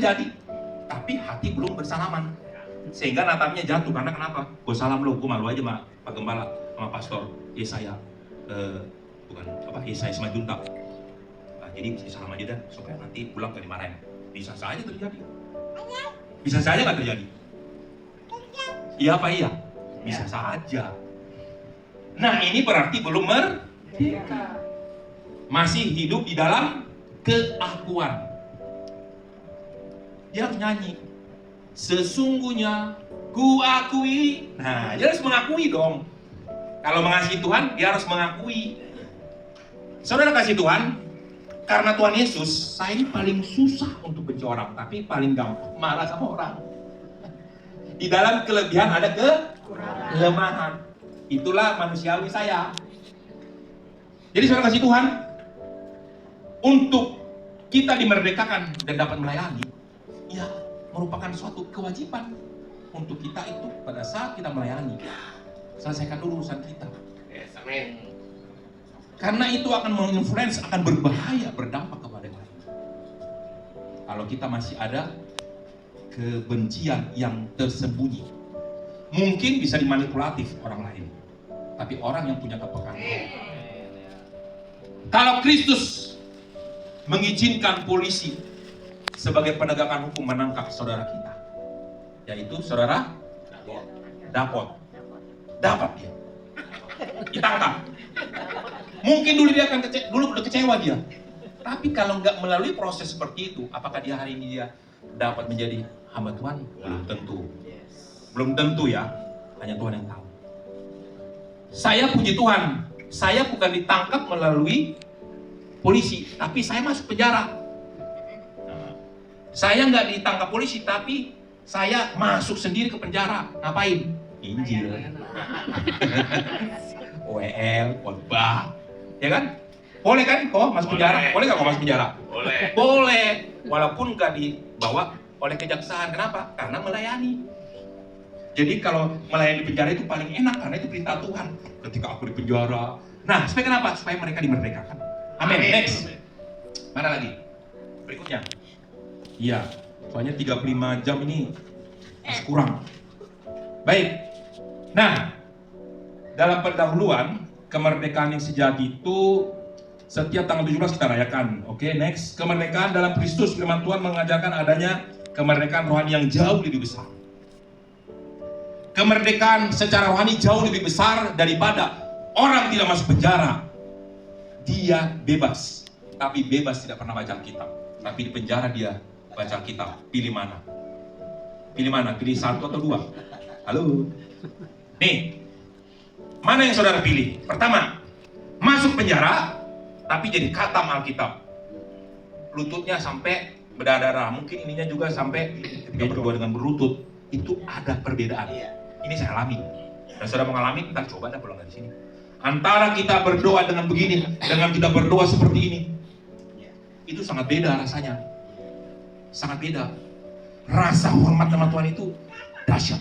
terjadi, tapi hati belum bersalaman. Sehingga Natannya jatuh, karena kenapa? Gue salam lo, gue malu aja sama Pak Gembala, sama Pastor Yesaya, Yesaya Semajuntak. Jadi salam aja dah, supaya nanti pulang gak dimarahin. Bisa saja terjadi. Bisa saja gak terjadi. Iya apa iya? Bisa saja. Nah ini berarti belum merdeka. Masih hidup di dalam keakuan. Dia harus nyanyi. Sesungguhnya ku akui. Nah dia harus mengakui dong. Kalau mengasihi Tuhan, dia harus mengakui. Saudara kasih Tuhan, karena Tuhan Yesus, saya ini paling susah untuk benci orang, tapi paling gampang marah sama orang. Di dalam kelebihan ada kelemahan. Itulah manusiawi saya. Jadi saudara kasih Tuhan, untuk kita dimerdekakan dan dapat melayani, ya merupakan suatu kewajiban untuk kita itu pada saat kita melayani, selesaikan dulu urusan kita. Yes, amin. Karena itu akan menginfluence, akan berbahaya, berdampak kepada yang lain. Kalau kita masih ada kebencian yang tersembunyi, mungkin bisa dimanipulatif orang lain, tapi orang yang punya kepekaan. Kalau Kristus mengizinkan polisi sebagai penegakan hukum menangkap saudara kita, yaitu saudara dapat dia ditangkap. Mungkin dulu dia akan udah kecewa dia, tapi kalau nggak melalui proses seperti itu, apakah dia hari ini dia dapat menjadi hamba Tuhan? Belum tentu. Belum tentu ya, hanya Tuhan yang tahu. Saya puji Tuhan, saya bukan ditangkap melalui polisi, tapi saya masuk penjara. Saya nggak ditangkap polisi, tapi saya masuk sendiri ke penjara. Ngapain? Injil. WL, khotbah. Ya kan? Boleh kan kok masuk penjara? Boleh nggak kok masuk penjara? Boleh. Boleh. Walaupun nggak dibawa oleh kejaksaan. Kenapa? Karena melayani. Jadi kalau melayani di penjara itu paling enak, karena itu perintah Tuhan. Ketika aku di penjara. Nah, supaya kenapa? Supaya mereka dimerdekakan. Amin. Next. Mana lagi? Berikutnya. Iya. Soalnya 35 jam ini masih kurang. Baik. Nah, dalam pendahuluan, kemerdekaan yang sejati itu setiap tanggal 17 kita rayakan. Oke, next. Kemerdekaan dalam Kristus, firman Tuhan mengajarkan adanya kemerdekaan rohani yang jauh lebih besar. Kemerdekaan secara rohani jauh lebih besar daripada orang tidak masuk penjara. Dia bebas, tapi bebas tidak pernah baca Alkitab. Tapi di penjara dia baca Alkitab. Pilih mana? Pilih mana? Pilih satu atau dua? Halo? Nih, mana yang saudara pilih? Pertama, masuk penjara, tapi jadi khatam Alkitab. Lututnya sampai berdarah, mungkin ininya juga sampai ketika berdoa dengan berlutut. Itu ada perbedaan. Ini saya alami. Dan saudara mengalami, ntar coba dah pulang dari sini. Antara kita berdoa dengan begini, dengan kita berdoa seperti ini, itu sangat beda rasanya. Sangat beda. Rasa hormat sama Tuhan itu dahsyat.